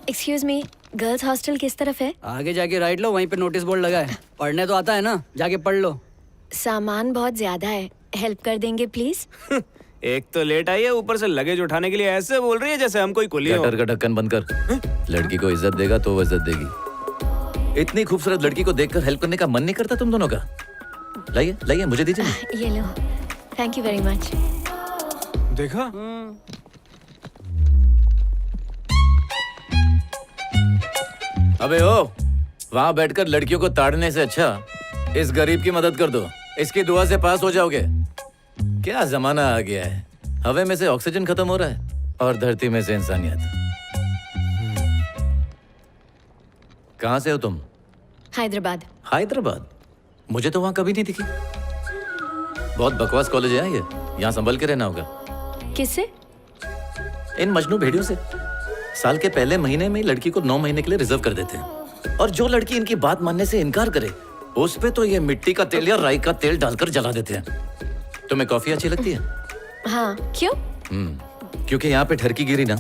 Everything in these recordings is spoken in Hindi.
एक्सक्यूज मी, गर्ल्स हॉस्टल किस तरफ है? आगे जाके राइट लो, वहीं पे नोटिस बोर्ड लगा है। पढ़ने तो आता है ना, जाके पढ़ लो। सामान बहुत ज्यादा है, हेल्प कर देंगे प्लीज? एक तो लेट आई है, ऊपर से लगेज उठाने के लिए ऐसे बोल रही है जैसे हम कोई कुली हो। गटर का ढक्कन बंद कर। लड़की को इज्जत देगा तो वो इज्जत देगी। इतनी खूबसूरत लड़की को देखकर हेल्प करने का मन नहीं करता तुम दोनों का? लाइए लाइए, मुझे दीजिए ना। ये लो, थैंक यू वेरी मच। देखा? अबे ओ, वहाँ बैठकर लड़कियों को ताड़ने से अच्छा इस गरीब की मदद कर दो। इसकी दुआ से पास हो जाओगे। क्या जमाना आ गया है, हवा में से ऑक्सीजन खत्म हो रहा है और धरती में से इंसानियत। कहाँ से हो तुम? हैदराबाद। हैदराबाद? मुझे तो वहाँ कभी नहीं दिखी। बहुत बकवास कॉलेज है ये, यहाँ संभल के रहना होगा। किससे? इन मजनू भेड़ियों से। साल के पहले महीने में लड़की को 9 महीने के लिए रिजर्व कर देते हैं, और जो लड़की इनकी बात मानने से इनकार करे उस पे तो ये मिट्टी का तेल या राई का तेल डालकर जला देते हैं। तुम्हें कॉफी अच्छी लगती है? हाँ, क्यों? क्योंकि यहाँ पे ठरकी गिरी ना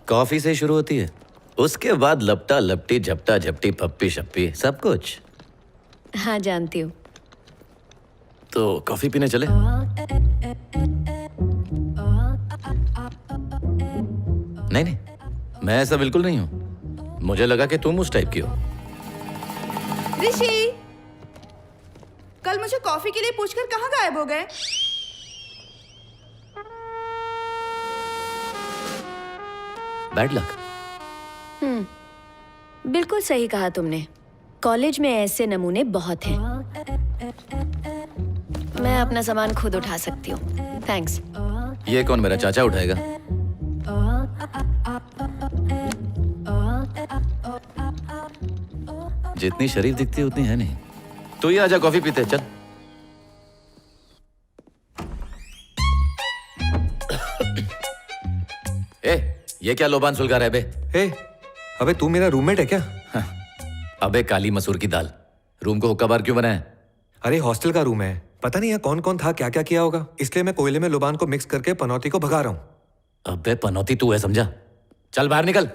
कॉफी से ही शुरू होती है, उसके बाद लपटा लपटी, झपटा झपटी, पप्पी शप्पी, सब कुछ। हाँ, जानती हूँ। तो कॉफी पीने चले? नहीं नहीं, मैं ऐसा बिल्कुल नहीं हूँ। मुझे लगा कि तुम उस टाइप की हो। ऋषि, कल मुझे कॉफी के लिए पूछकर कहाँ गायब हो गए? Bad luck. बिल्कुल सही कहा तुमने। कॉलेज में ऐसे नमूने बहुत हैं। मैं अपना सामान खुद उठा सकती हूँ, थैंक्स। ये कौन, मेरा चाचा उठाएगा? जितनी शरीफ दिखती है उतनी है नहीं। तू ही आजा, कॉफी पीते हैं, चल। ये क्या लोबान सुलगा रहा है बे? अबे तू मेरा रूममेट है क्या? अबे काली मसूर की दाल, रूम को हुक्का बार क्यों बनाया? अरे हॉस्टल का रूम है, पता नहीं यहाँ कौन कौन था, क्या क्या किया होगा, इसलिए मैं कोयले में लोबान को मिक्स करके पनौती को भगा रहा हूँ। अबे पनौती तू है समझा? चल बाहर निकल।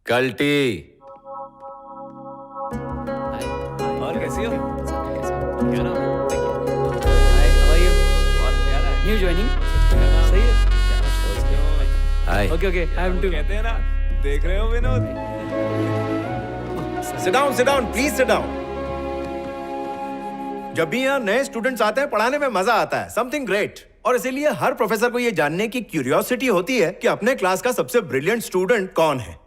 कल्टी। और कैसी हो? क्या नाम है? Hi, how are you? बहुत प्यारा है। New joining? सही है। Hi. Okay okay, I am too. कहते हैं ना, देख रहे हो Vinod? Sit down, please sit down. जब भी यहाँ नए स्टूडेंट्स आते हैं, पढ़ाने में मजा आता है, समथिंग ग्रेट। और इसीलिए हर प्रोफेसर को ये जानने की क्यूरियोसिटी होती है कि अपने क्लास का सबसे ब्रिलियंट स्टूडेंट कौन है।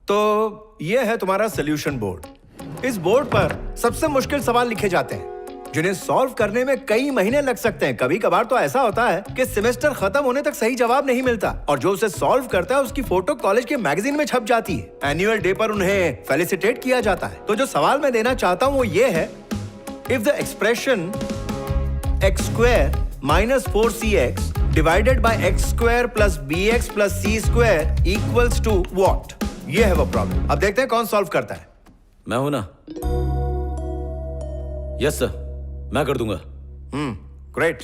तो ये है तुम्हारा सोल्यूशन बोर्ड। इस बोर्ड पर सबसे मुश्किल सवाल लिखे जाते हैं, जिन्हें सॉल्व करने में कई महीने लग सकते हैं। कभी कभार तो ऐसा होता है कि सेमेस्टर खत्म होने तक सही जवाब नहीं मिलता, और जो उसे सॉल्व करता है उसकी फोटो कॉलेज के मैगजीन में छप जाती है। एनुअल डे पर उन्हें फेलिसिटेट किया जाता है। तो जो सवाल मैं देना चाहता हूं वो ये है, if the expression x square minus 4cx divided by x square plus bx plus c square equals to what? ये है वो प्रॉब्लम। अब देखते हैं कौन सॉल्व करता है। मैं हूं ना? यस सर, मैं कर दूंगा। ग्रेट।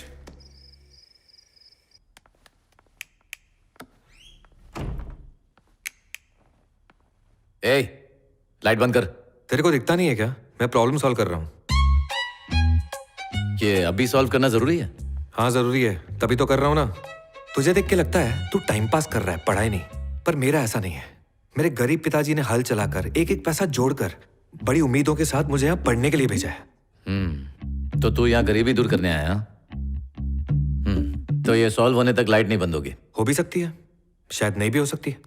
लाइट बंद कर। तेरे को दिखता नहीं है क्या? मैं प्रॉब्लम सॉल्व कर रहा हूँ। ये अभी सॉल्व करना जरूरी है? हाँ जरूरी है, तभी तो कर रहा हूँ ना। तुझे देख के लगता है तू टाइम पास कर रहा है, पढ़ाई नहीं। पर मेरा ऐसा नहीं है। मेरे गरीब पिताजी ने हल चलाकर एक एक पैसा जोड़कर बड़ी उम्मीदों के साथ मुझे यहाँ पढ़ने के लिए भेजा है। तो तू यहाँ गरीबी दूर करने आया? तो ये सॉल्व होने तक लाइट नहीं बंद होगी? हो भी सकती है, शायद नहीं भी हो सकती है।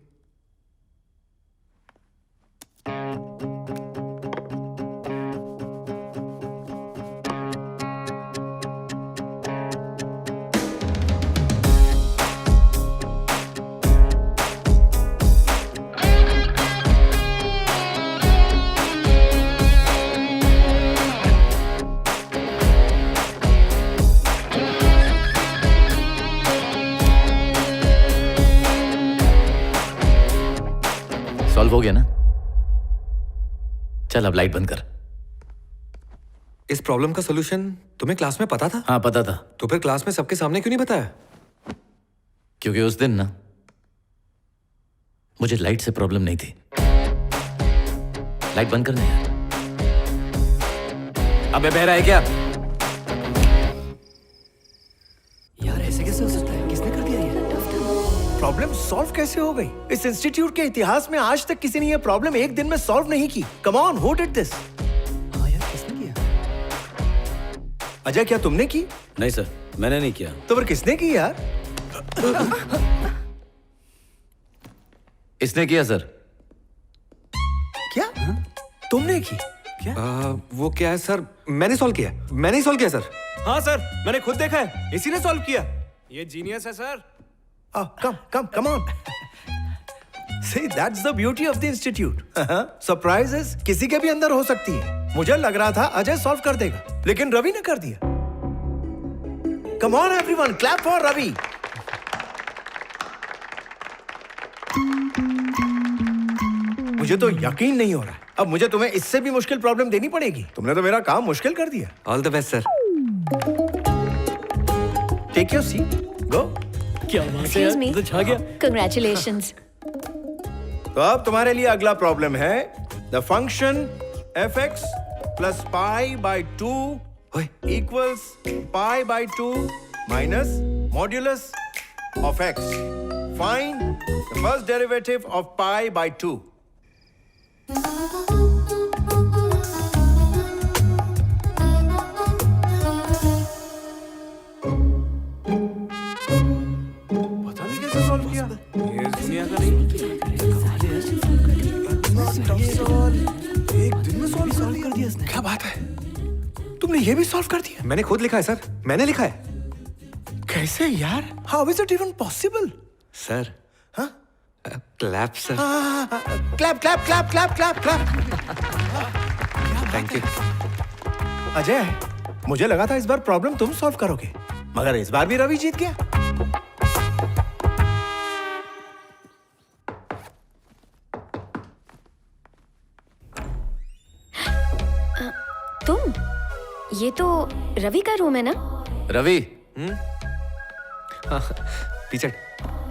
सॉल्व हो गया ना? चल अब लाइट बंद कर। इस प्रॉब्लम का सॉल्यूशन तुम्हें क्लास में पता था? हाँ पता था। तो फिर क्लास में सबके सामने क्यों नहीं बताया? क्योंकि उस दिन ना मुझे लाइट से प्रॉब्लम नहीं थी। लाइट बंद करना है। अबे बह रहा है क्या? यार ऐसे कैसे हो सकता है? किसने कर दिया ये? प्रॉब्लम सॉल्व कैसे हो गई? इस इंस्टीट्यूट के इतिहास में आज तक किसी ने ये प्रॉब्लम एक दिन में सॉल्व नहीं की। Come on, who did this? हाँ यार, किसने किया? अजय, क्या तुमने की? नहीं सर, मैंने नहीं किया। तो फिर किसने की यार? इसने किया सर। क्या? तुमने की? वो क्या है सर, मैंने सॉल्व किया, मैंने ही सॉल्व किया सर। हाँ सर, मैंने खुद देखा है, इसी ने सॉल्व किया। ये जीनियस है sir. Come on. See, that's the beauty of the institute. Surprises किसी के भी अंदर हो सकती है। मुझे लग रहा था अजय सॉल्व कर देगा, लेकिन रवि ने कर दिया। Come on everyone, clap for Ravi. मुझे तो यकीन नहीं हो रहा है। अब मुझे तुम्हें इससे भी मुश्किल प्रॉब्लम देनी पड़ेगी। तुमने तो मेरा काम मुश्किल कर दिया। All the best sir. Take your seat, go. क्या बात है Excuse me. यार, तो छा गया। Congratulations. तो अब तुम्हारे लिए अगला प्रॉब्लम है the function fx plus pi by 2 ओए, equals pi by 2 minus modulus of x. Find the first derivative of pi by 2. पता नहीं कैसे सॉल्व किया। ये दुनिया का नहीं। एक दिन में सॉल्व कर दिया इसने। क्या बात है? तुमने ये भी सॉल्व कर दिया? मैंने खुद लिखा है सर, मैंने लिखा है। कैसे यार? How is it even possible? Sir हाँ? Clap sir. Clap clap clap clap clap clap. Thank you. Ajay, मुझे लगा था इस बार प्रॉब्लम तुम सॉल्व करोगे, मगर इस बार भी रवि जीत गया। तुम? ये तो रवि का रूम है ना? Ravi, teacher,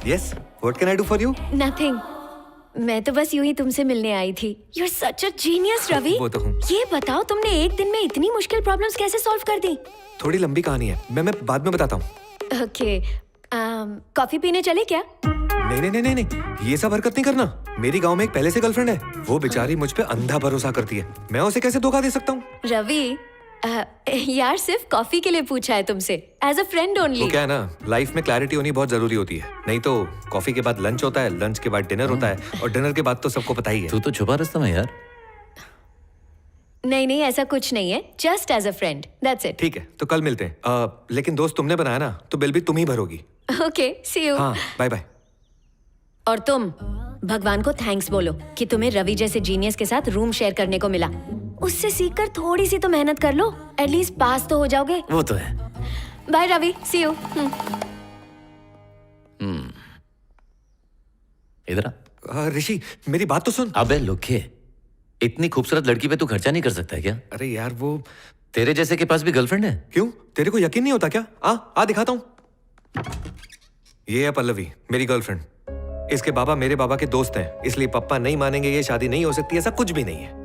yes, what can I do for you? Nothing. मैं तो बस यूं ही तुमसे मिलने आई थी। You are such a genius Ravi. वो तो हूँ। ये बताओ तुमने एक दिन में इतनी मुश्किल प्रॉब्लम्स कैसे सॉल्व कर दी? थोड़ी लंबी कहानी है, मैं बाद में बताता हूँ। ओके, कॉफी पीने चले क्या? नहीं नहीं नहीं नहीं, ये सब हरकत नहीं करना। मेरी गांव में एक पहले से गर्लफ्रेंड है, वो बेचारी मुझ पे अंधा भरोसा करती है। मैं उसे कैसे धोखा दे सकता हूँ? रवि, यार सिर्फ कॉफी के लिए पूछा है तुमसे, एज अ फ्रेंड वो ओनली। क्या है ना, लाइफ में क्लैरिटी होनी बहुत जरूरी होती है। नहीं तो कॉफी के बाद लंच होता है, लंच के बाद डिनर होता है, और डिनर के बाद तो सबको पता ही है। तू तो छुपा रास्ता में यार। नहीं नहीं, ऐसा कुछ नहीं है, just as a friend, that's it. ठीक है, तो कल मिलते हैं। लेकिन दोस्त तुमने बनाया ना, तो बिल भी तुम ही भरोगी। Okay, see you. हाँ, बाय बाय। और तुम भगवान को थैंक्स बोलो कि तुम्हें रवि जैसे जीनियस के साथ रूम शेयर करने को मिला। उससे सीखकर थोड़ी सी तो मेहनत कर लो, एटलीस्ट पास तो हो जाओगे। वो तो है। Bye Ravi, see you. इधर आ। ऋषि, मेरी बात तो सुन। अबे लुखे, इतनी खूबसूरत लड़की पे तू खर्चा नहीं कर सकता है क्या? अरे यार, वो तेरे जैसे के पास भी गर्लफ्रेंड है? क्यों, तेरे को यकीन नहीं होता क्या? आ दिखाता हूँ। ये है पल्लवी, मेरी गर्लफ्रेंड। इसके बाबा मेरे बाबा के दोस्त हैं, इसलिए पापा नहीं मानेंगे, ये शादी नहीं हो सकती, ऐसा कुछ भी नहीं है।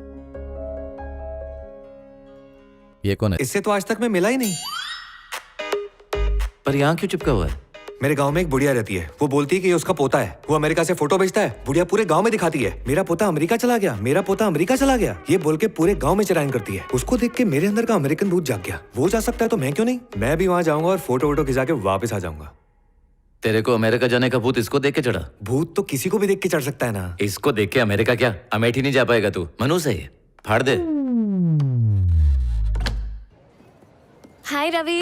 ये कौन है? इससे तो आज तक मैं मिला ही नहीं। पर यहाँ क्यों चिपका हुआ है? मेरे गांव में एक बुढ़िया रहती है, वो बोलती है कि ये उसका पोता है। वो अमेरिका से फोटो भेजता है, बुढ़िया पूरे गांव में दिखाती है, मेरा पोता अमेरिका चला गया, मेरा पोता अमेरिका चला गया, ये बोल के पूरे गांव में चिरायन करती है। उसको देख के मेरे अंदर का अमेरिकन भूत जाग गया। वो जा सकता है तो मैं क्यों नहीं? मैं भी वहां जाऊंगा और फोटो वोटो खिंचा के वापस आ जाऊंगा। तेरे को अमेरिका जाने का भूत इसको देख के चढ़ा? भूत तो किसी को भी देख के चढ़ सकता है ना। इसको देख के अमेरिका क्या, अमेठी नहीं जा पाएगा तू। मनु से ही फाड़ दे। हाय रवि।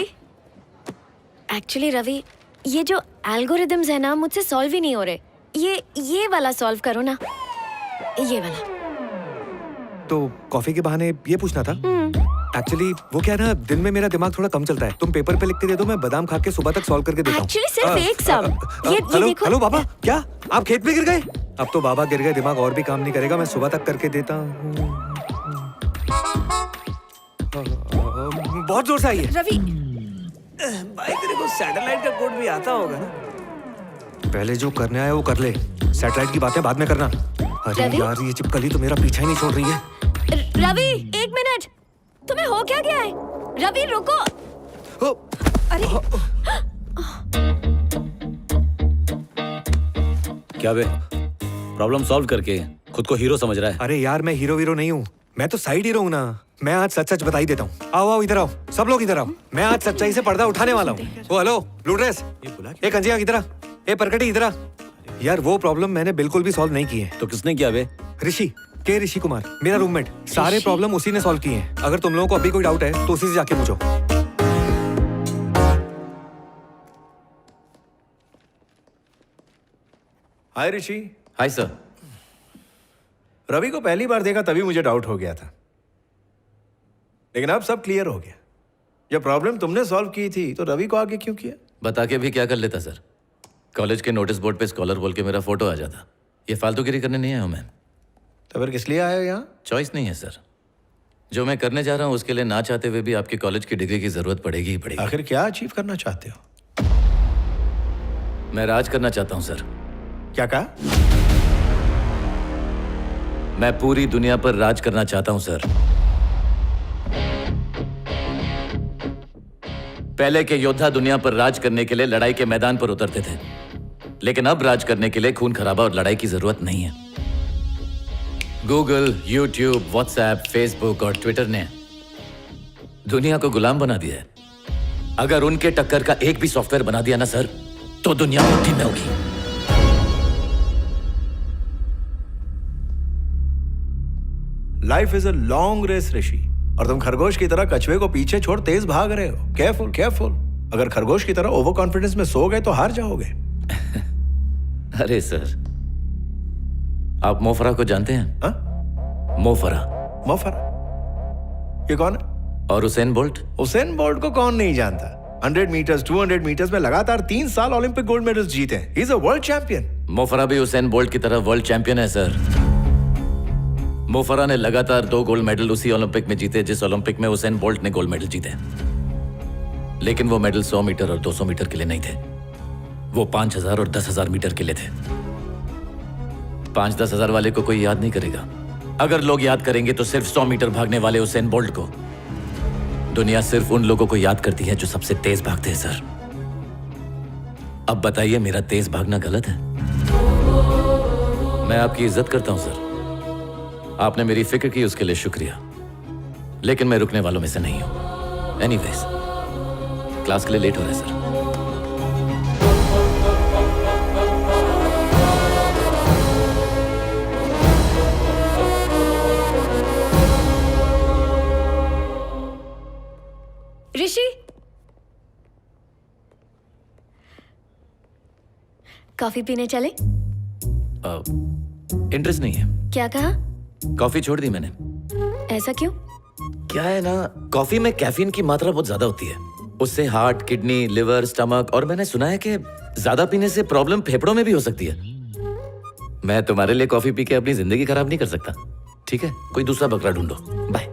एक्चुअली रवि, ये जो एल्गोरिदम्स है ना, मुझसे सॉल्व ही नहीं हो रहे। ये वाला सॉल्व करो ना, ये वाला। तो कॉफी के बहाने ये पूछना था। एक्चुअली वो क्या है ना, दिन में मेरा दिमाग थोड़ा कम चलता है। तुम पेपर पे लिख के दे दो, मैं बादाम खा के सुबह तक सॉल्व करके देता हूँ। Actually सिर्फ एक सम। ये हेलो देखो। हेलो बाबा, क्या आप खेत में गिर गए? अब तो बाबा गिर गए, दिमाग और भी काम नहीं करेगा, मैं सुबह तक करके देता हूँ। बहुत जोर से आई है। रवि, भाई तेरे को सैटेलाइट का कोड भी आता होगा ना? पहले जो करने आया वो कर ले। सैटेलाइट की बातें बाद में करना। अरे रवि? यार, ये चिपकली तो मेरा पीछा ही नहीं छोड़ रही है। रवि, एक मिनट, तुम्हें हो क्या गया है? रवि रुको। अरे क्या बे, प्रॉब्लम सॉल्व करके खुद को हीरो समझ रहा है? अरे यार, मैं हीरो वीरो नहीं हूँ, मैं तो साइड हीरो हूँ ना। मैं आज सच सच बता ही देता हूँ। आओ आओ, इधर आओ, सब लोग इधर आओ। मैं आज सच्चाई से पर्दा उठाने वाला हूँ। ओ हेलो लूड्रेस, ए कंजिया इधर आ, ए परकटी इधर आ। यार वो प्रॉब्लम मैंने बिल्कुल भी सॉल्व नहीं की है। तो किसने किया बे? ऋषि के ऋषि कुमार, मेरा रूममेट, सारे प्रॉब्लम उसी ने सॉल्व किए हैं। अगर तुम लोगों को अभी कोई डाउट है तो उसी से जाके पूछो। हाय ऋषि। Hi sir. रवि को पहली बार देखा तभी मुझे डाउट हो गया था, लेकिन अब सब क्लियर हो गया। जब प्रॉब्लम तुमने सॉल्व की थी तो रवि को आगे क्यों किया? बता के भी क्या कर लेता सर। कॉलेज के नोटिस बोर्ड पे स्कॉलर बोल के मेरा फोटो आ जाता। ये फालतूगिरी करने नहीं आया हूं मैं। तो फिर किस लिए आए हो यहाँ? चॉइस नहीं है सर। जो मैं करने जा रहा हूँ उसके लिए ना चाहते हुए भी आपके कॉलेज की डिग्री की जरूरत पड़ेगी ही पड़ेगी। आखिर क्या अचीव करना चाहते हो? मैं राज करना चाहता हूँ सर। क्या कहा? मैं पूरी दुनिया पर राज करना चाहता हूं सर। पहले के योद्धा दुनिया पर राज करने के लिए लड़ाई के मैदान पर उतरते थे, लेकिन अब राज करने के लिए खून खराबा और लड़ाई की जरूरत नहीं है। गूगल, यूट्यूब, व्हाट्सएप, फेसबुक और ट्विटर ने दुनिया को गुलाम बना दिया है। अगर उनके टक्कर का एक भी सॉफ्टवेयर बना दिया ना सर, तो दुनिया मुट्ठी में होगी। Life is a long race Rishi, और तुम खरगोश की तरह कछुए को पीछे छोड़ तेज भाग रहे हो। Careful careful. अगर खरगोश की तरह ओवर कॉन्फिडेंस में सो गए तो हार जाओगे। अरे सर, आप मोफरा को जानते हैं? हाँ? मोफरा मोफरा? ये कौन है? और उसेन बोल्ट? उसेन बोल्ट को कौन नहीं जानता? 100 मीटर्स, 200 मीटर्स में लगातार 3 साल ओलंपिक गोल्ड मेडल्स जीते हैं। He is a world champion. Mo Farah भी उसेन बोल्ट की तरह वर्ल्ड चैंपियन है सर। मोफरा ने लगातार 2 गोल्ड मेडल उसी ओलंपिक में जीते जिस ओलंपिक में उसेन बोल्ट ने गोल्ड मेडल जीते। लेकिन वो मेडल 100 मीटर और 200 मीटर के लिए नहीं थे, वो 5000 और 10,000 मीटर के लिए थे। 5-10 हजार वाले को कोई याद नहीं करेगा। अगर लोग याद करेंगे तो सिर्फ 100 मीटर भागने वाले उसेन बोल्ट को। दुनिया सिर्फ उन लोगों को याद करती है जो सबसे तेज भागते हैं सर। अब बताइए, मेरा तेज भागना गलत है? मैं आपकी इज्जत करता हूं सर, आपने मेरी फिक्र की उसके लिए शुक्रिया, लेकिन मैं रुकने वालों में से नहीं हूं। एनीवेज, क्लास के लिए लेट हो रहा है सर। ऋषि, कॉफी पीने चले? इंटरेस्ट नहीं है। क्या कहा? कॉफी छोड़ दी मैंने। ऐसा क्यों? क्या है ना, कॉफी में कैफीन की मात्रा बहुत ज्यादा होती है। उससे हार्ट, किडनी, लिवर, स्टमक और मैंने सुना है कि ज्यादा पीने से प्रॉब्लम फेफड़ों में भी हो सकती है। मैं तुम्हारे लिए कॉफी पी के अपनी जिंदगी खराब नहीं कर सकता। ठीक है, कोई दूसरा बकरा ढूंढो। बाय।